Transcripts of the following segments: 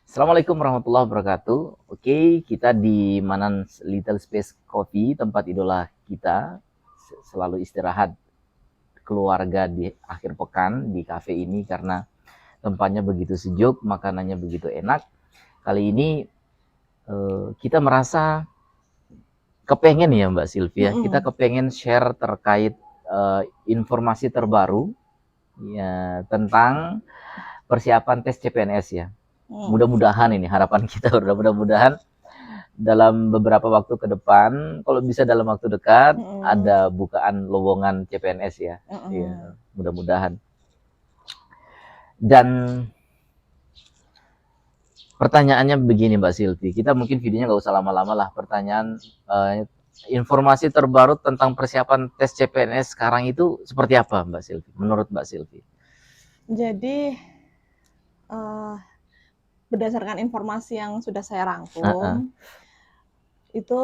Assalamualaikum warahmatullahi wabarakatuh. Oke, kita di Manan Little Space Coffee, tempat idola kita. Selalu istirahat keluarga di akhir pekan di kafe ini karena tempatnya begitu sejuk, makanannya begitu enak. Kali ini kita merasa kepengen ya Mbak Sylvia, kita Mm-mm. kepengen share terkait informasi terbaru ya tentang persiapan tes CPNS ya. Mm. Mudah-mudahan ini harapan kita mudah-mudahan dalam beberapa waktu ke depan, kalau bisa dalam waktu dekat, Mm-mm. ada bukaan lowongan CPNS ya. Mm-mm. Iya, mudah-mudahan. Dan pertanyaannya begini Mbak Silvi, kita mungkin videonya nggak usah lama-lama lah. Pertanyaan informasi terbaru tentang persiapan tes CPNS sekarang itu seperti apa Mbak Silvi? Menurut Mbak Silvi? Jadi eh, berdasarkan informasi yang sudah saya Uh-uh. rangkum, itu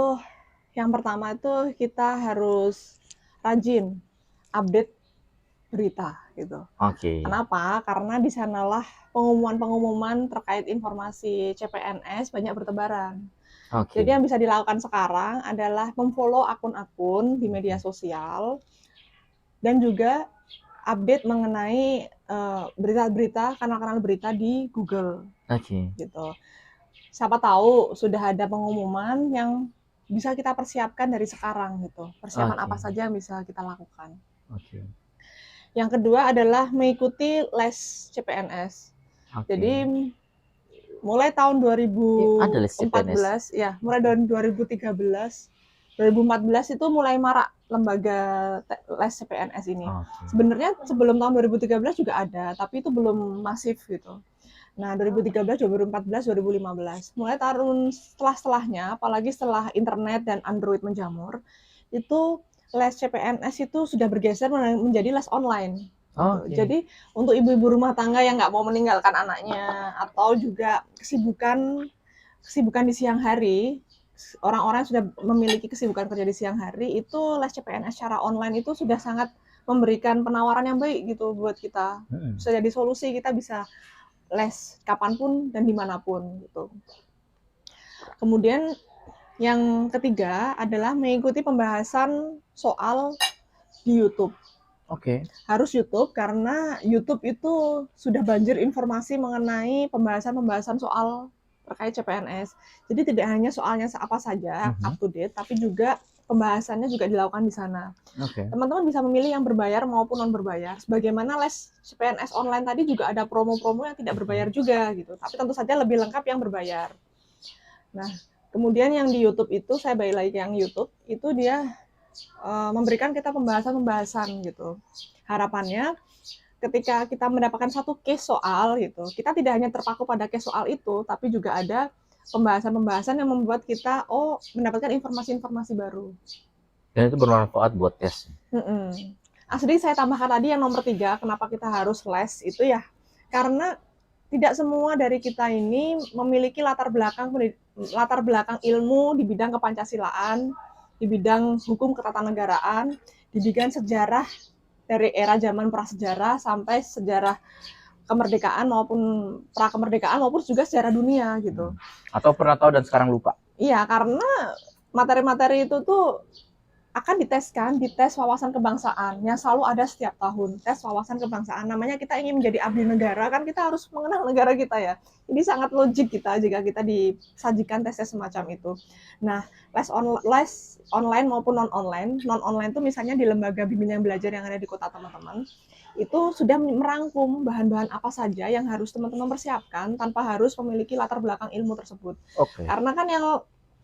yang pertama itu kita harus rajin update berita gitu. Oke. Kenapa? Karena di sanalah pengumuman-pengumuman terkait informasi CPNS banyak bertebaran. Jadi Oke. yang bisa dilakukan sekarang adalah memfollow akun-akun di media sosial dan juga update mengenai berita-berita, kanal-kanal berita di Google Oke. gitu. Siapa tahu sudah ada pengumuman yang bisa kita persiapkan dari sekarang gitu. Persiapan apa Oke. saja yang bisa kita lakukan. Oke. Yang kedua adalah mengikuti les CPNS. Oke. Jadi mulai tahun Ya, ada les CPNS. 2014 ya, mulai Oke. tahun 2013, 2014 itu mulai marak lembaga les CPNS ini. Oke. Sebenarnya sebelum tahun 2013 juga ada, tapi itu belum masif gitu. Nah, 2013, 2014, 2015. Mulai tahun setelah-setelahnya, apalagi setelah internet dan Android menjamur, itu les CPNS itu sudah bergeser menjadi les online. Gitu. Oke. Jadi untuk ibu-ibu rumah tangga yang nggak mau meninggalkan anaknya atau juga kesibukan di siang hari, orang-orang yang sudah memiliki kesibukan kerja di siang hari, itu les CPNS secara online itu sudah sangat memberikan penawaran yang baik gitu buat kita. Hmm. Bisa jadi solusi, kita bisa les kapanpun dan dimanapun gitu. Kemudian yang ketiga adalah mengikuti pembahasan soal di YouTube. Oke. Harus YouTube karena YouTube itu sudah banjir informasi mengenai pembahasan-pembahasan soal terkait CPNS. Jadi tidak hanya soalnya apa saja up Mhm. to date, tapi juga pembahasannya juga dilakukan di sana. Oke. Teman-teman bisa memilih yang berbayar maupun non berbayar. Sebagaimana les CPNS online tadi juga ada promo-promo yang tidak berbayar Mhm. juga gitu. Tapi tentu saja lebih lengkap yang berbayar. Nah, kemudian yang di YouTube itu saya balik lagi ke yang YouTube, itu dia memberikan kita pembahasan-pembahasan gitu. Harapannya ketika kita mendapatkan satu case soal gitu, kita tidak hanya terpaku pada case soal itu, tapi juga ada pembahasan-pembahasan yang membuat kita mendapatkan informasi-informasi baru. Dan itu bermanfaat buat tes. Mm-mm. Asli saya tambahkan tadi yang nomor 3, kenapa kita harus les itu ya, karena tidak semua dari kita ini memiliki latar belakang ilmu di bidang kepancasilaan, di bidang hukum ketatanegaraan, di bidang sejarah dari era zaman prasejarah sampai sejarah kemerdekaan maupun pra kemerdekaan maupun juga sejarah dunia gitu. Atau pernah tahu dan sekarang lupa. Iya, karena materi-materi itu tuh akan dites wawasan kebangsaan yang selalu ada setiap tahun, tes wawasan kebangsaan. Namanya kita ingin menjadi abdi negara, kan kita harus mengenal negara kita ya. Jadi sangat logik kita jika kita disajikan tes semacam itu. Nah, les online maupun non online itu misalnya di lembaga bimbingan belajar yang ada di kota teman-teman, itu sudah merangkum bahan-bahan apa saja yang harus teman-teman persiapkan tanpa harus memiliki latar belakang ilmu tersebut. Oke. Karena kan yang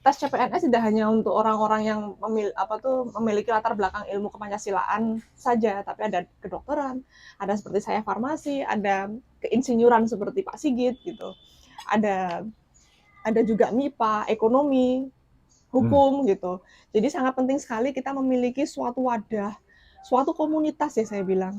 tes CPNS tidak hanya untuk orang-orang yang memiliki latar belakang ilmu kepancasilaan saja, tapi ada kedokteran, ada seperti saya farmasi, ada keinsinyuran seperti Pak Sigit gitu, ada ada juga MIPA, ekonomi, Hmm. hukum gitu. Jadi sangat penting sekali kita memiliki suatu wadah, suatu komunitas ya saya bilang.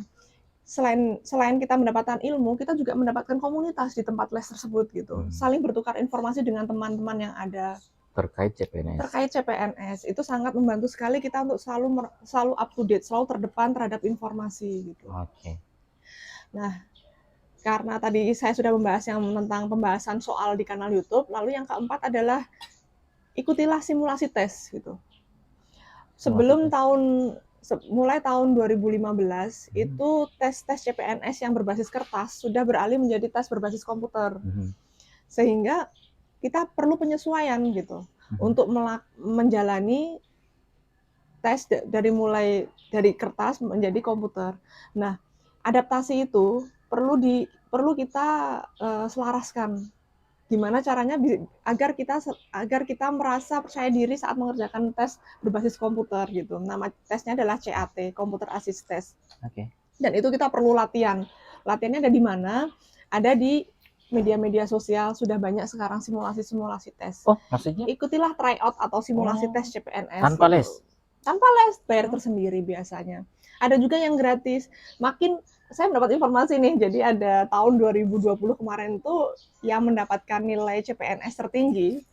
Selain selain kita mendapatkan ilmu, kita juga mendapatkan komunitas di tempat les tersebut gitu. Hmm. Saling bertukar informasi dengan teman-teman yang ada Terkait CPNS. terkait CPNS. Itu sangat membantu sekali kita untuk selalu up to date, selalu terdepan terhadap informasi gitu. Oke. Nah, karena tadi saya sudah membahas yang tentang pembahasan soal di kanal YouTube, lalu yang keempat adalah ikutilah simulasi tes gitu. Sebelum mulai tahun 2015 itu tes CPNS yang berbasis kertas sudah beralih menjadi tes berbasis komputer. Sehingga kita perlu penyesuaian gitu untuk menjalani tes dari kertas menjadi komputer. Nah, adaptasi itu perlu kita selaraskan. Gimana caranya agar kita merasa percaya diri saat mengerjakan tes berbasis komputer gitu. Nama tesnya adalah CAT, Computer Assist Test. Dan itu kita perlu latihan. Latihannya ada di mana? Ada di media-media sosial, sudah banyak sekarang simulasi-simulasi tes. Oh, maksudnya? Ikutilah tryout atau simulasi tes CPNS. Tanpa les? Tanpa les, bayar tersendiri biasanya. Ada juga yang gratis. Saya mendapat informasi nih, jadi ada tahun 2020 kemarin tuh yang mendapatkan nilai CPNS tertinggi,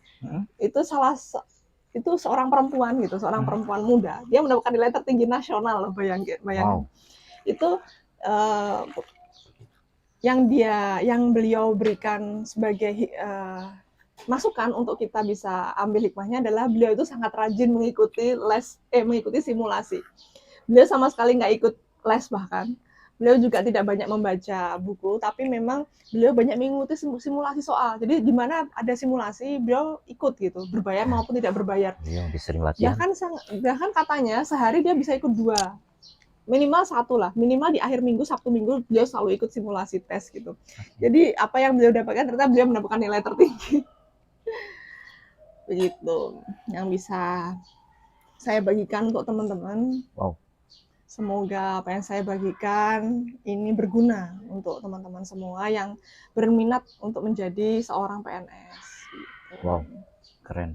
itu seorang perempuan gitu, seorang perempuan muda. Dia mendapatkan nilai tertinggi nasional loh, bayangin. Wow. Itu yang beliau berikan sebagai masukan untuk kita bisa ambil hikmahnya adalah beliau itu sangat rajin mengikuti simulasi. Beliau sama sekali nggak ikut les bahkan. Beliau juga tidak banyak membaca buku, tapi memang beliau banyak mengikuti simulasi soal. Jadi di mana ada simulasi, beliau ikut gitu, berbayar maupun tidak berbayar. Iya, sering latihan. Bahkan katanya sehari dia bisa ikut 2. Minimal 1 lah, minimal di akhir minggu, Sabtu Minggu beliau selalu ikut simulasi tes gitu. Jadi apa yang beliau dapatkan ternyata beliau mendapatkan nilai tertinggi. Begitu yang bisa saya bagikan untuk teman-teman. Wow. Semoga apa yang saya bagikan ini berguna untuk teman-teman semua yang berminat untuk menjadi seorang PNS. Gitu. Wow, keren.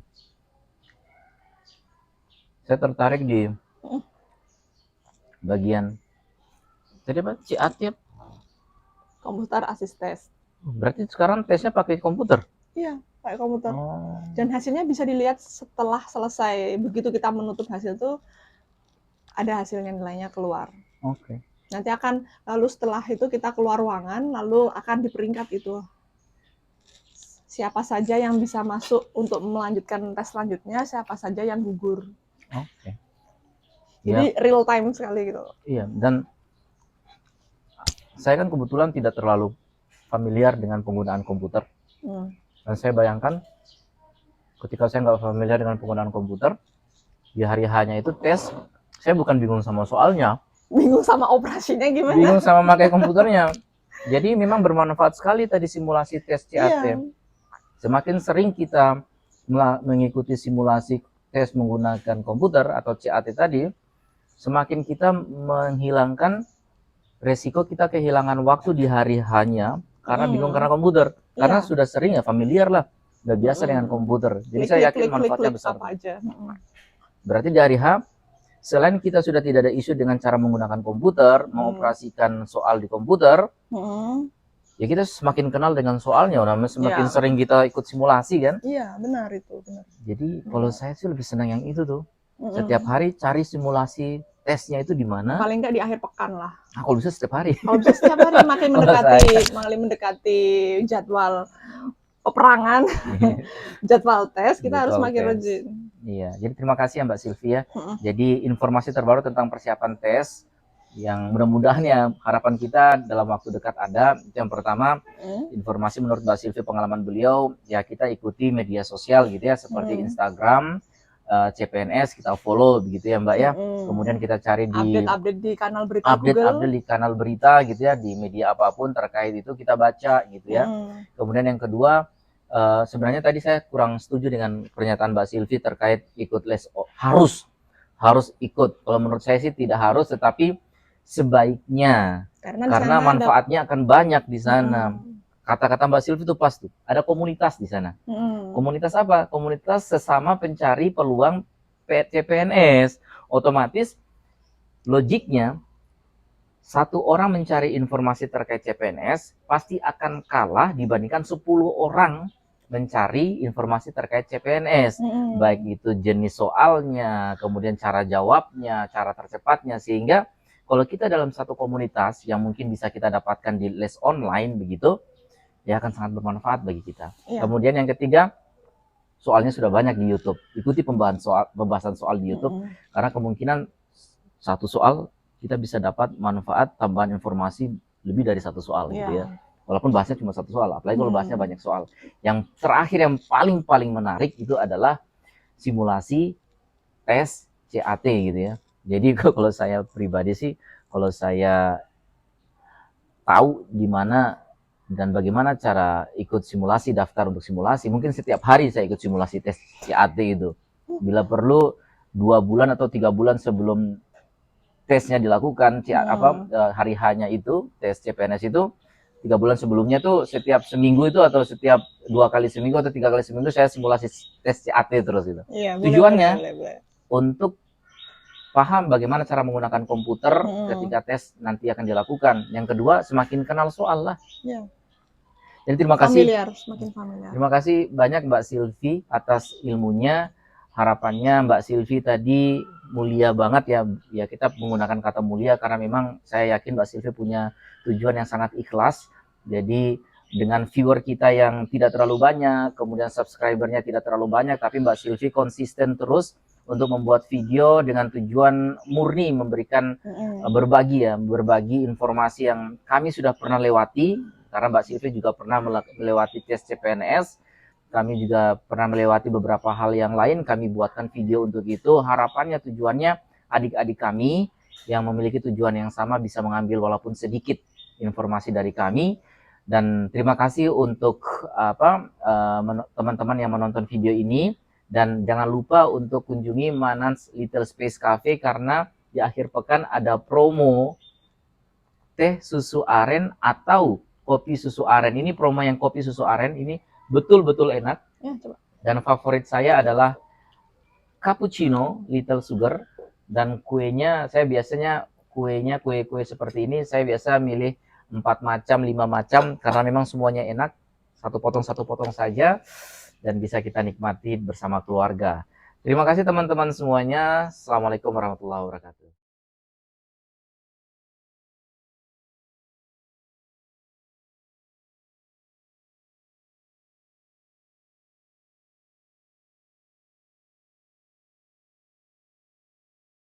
Saya tertarik di bagian tadi apa? CAT, Computer Assist Test. Berarti sekarang tesnya pakai komputer? Iya, pakai komputer. Dan hasilnya bisa dilihat setelah selesai. Begitu kita menutup hasil tuh ada hasilnya, nilainya keluar. Oke. Nanti lalu setelah itu kita keluar ruangan, lalu akan diperingkat itu. Siapa saja yang bisa masuk untuk melanjutkan tes selanjutnya, siapa saja yang gugur. Oke. Jadi real time sekali gitu. Iya, dan saya kan kebetulan tidak terlalu familiar dengan penggunaan komputer. Dan saya bayangkan ketika saya nggak familiar dengan penggunaan komputer, di hari hanya itu tes, saya bukan bingung sama soalnya. Bingung sama operasinya gimana? Bingung sama pakai komputernya. Jadi memang bermanfaat sekali tadi simulasi tes CAT. Iya. Semakin sering kita mengikuti simulasi tes menggunakan komputer atau CAT tadi, semakin kita menghilangkan resiko kita kehilangan waktu di hari hanya karena bingung karena komputer. Karena sudah sering ya, familiar lah, udah biasa dengan komputer. Jadi saya yakin manfaatnya besar. Berarti di hari H, selain kita sudah tidak ada isu dengan cara menggunakan komputer, mengoperasikan soal di komputer, ya kita semakin kenal dengan soalnya, semakin sering kita ikut simulasi kan? Iya, benar itu. Benar. Jadi kalau saya sih lebih senang yang itu tuh. Setiap hari cari simulasi tesnya itu di mana? Paling nggak di akhir pekan lah. Nah, kalau bisa setiap hari. Kalau bisa setiap hari makin mendekati jadwal peperangan, jadwal tes, kita harus makin rajin. Iya, jadi terima kasih ya Mbak Sylvia. Jadi informasi terbaru tentang persiapan tes yang mudah-mudahan ya harapan kita dalam waktu dekat ada. Itu yang pertama, informasi menurut Mbak Sylvia, pengalaman beliau, ya kita ikuti media sosial gitu ya, seperti Instagram, CPNS, kita follow begitu ya Mbak ya. Kemudian kita cari di update di kanal berita update di kanal berita gitu ya, di media apapun terkait itu kita baca gitu ya. Kemudian yang kedua, sebenarnya tadi saya kurang setuju dengan pernyataan Mbak Sylvie terkait ikut les. Harus ikut. Kalau menurut saya sih tidak harus, tetapi sebaiknya karena manfaatnya akan banyak di sana. Kata-kata Mbak Sylvie itu pas tuh. Ada komunitas di sana. Komunitas apa? Komunitas sesama pencari peluang CPNS. Otomatis logiknya satu orang mencari informasi terkait CPNS pasti akan kalah dibandingkan 10 orang mencari informasi terkait CPNS. Baik itu jenis soalnya, kemudian cara jawabnya, cara tercepatnya, sehingga kalau kita dalam satu komunitas yang mungkin bisa kita dapatkan di les online begitu, ya akan sangat bermanfaat bagi kita. Iya. Kemudian yang ketiga, soalnya sudah banyak di YouTube. Ikuti pembahasan soal di YouTube, karena kemungkinan satu soal kita bisa dapat manfaat tambahan informasi lebih dari satu soal gitu ya. Walaupun bahasnya cuma satu soal, apalagi kalau bahasnya banyak soal. Yang terakhir yang paling menarik itu adalah simulasi tes CAT gitu ya. Jadi kalau saya pribadi sih, kalau saya tahu di mana dan bagaimana cara ikut simulasi, daftar untuk simulasi, mungkin setiap hari saya ikut simulasi tes CAT itu. Bila perlu 2 bulan atau 3 bulan sebelum tesnya dilakukan, hari H-nya itu, tes CPNS itu, 3 bulan sebelumnya tuh setiap seminggu itu atau setiap 2 kali seminggu atau 3 kali seminggu saya simulasi tes CAT terus gitu. Iya, tujuannya boleh. Untuk paham bagaimana cara menggunakan komputer ketika tes nanti akan dilakukan. Yang kedua, semakin kenal soal lah. Ya. Jadi terima kasih. Semakin familiar. Terima kasih banyak Mbak Silvi atas ilmunya. Harapannya Mbak Silvi tadi mulia banget ya. Ya kita menggunakan kata mulia karena memang saya yakin Mbak Silvi punya tujuan yang sangat ikhlas. Jadi dengan viewer kita yang tidak terlalu banyak, kemudian subscribernya tidak terlalu banyak, tapi Mbak Silvi konsisten terus untuk membuat video dengan tujuan murni memberikan berbagi informasi yang kami sudah pernah lewati, karena Mbak Silvi juga pernah melewati tes CPNS, kami juga pernah melewati beberapa hal yang lain, kami buatkan video untuk itu. Harapannya, tujuannya adik-adik kami yang memiliki tujuan yang sama bisa mengambil walaupun sedikit informasi dari kami. Dan terima kasih untuk teman-teman yang menonton video ini. Dan jangan lupa untuk kunjungi Manans Little Space Cafe karena di akhir pekan ada promo teh susu aren atau kopi susu aren. Ini promo yang kopi susu aren ini betul-betul enak. Ya, coba. Dan favorit saya adalah cappuccino little sugar, dan kuenya saya biasanya kue seperti ini saya biasa milih 4 macam 5 macam karena memang semuanya enak, satu potong saja dan bisa kita nikmati bersama keluarga. Terima kasih teman-teman semuanya. Assalamualaikum warahmatullahi wabarakatuh.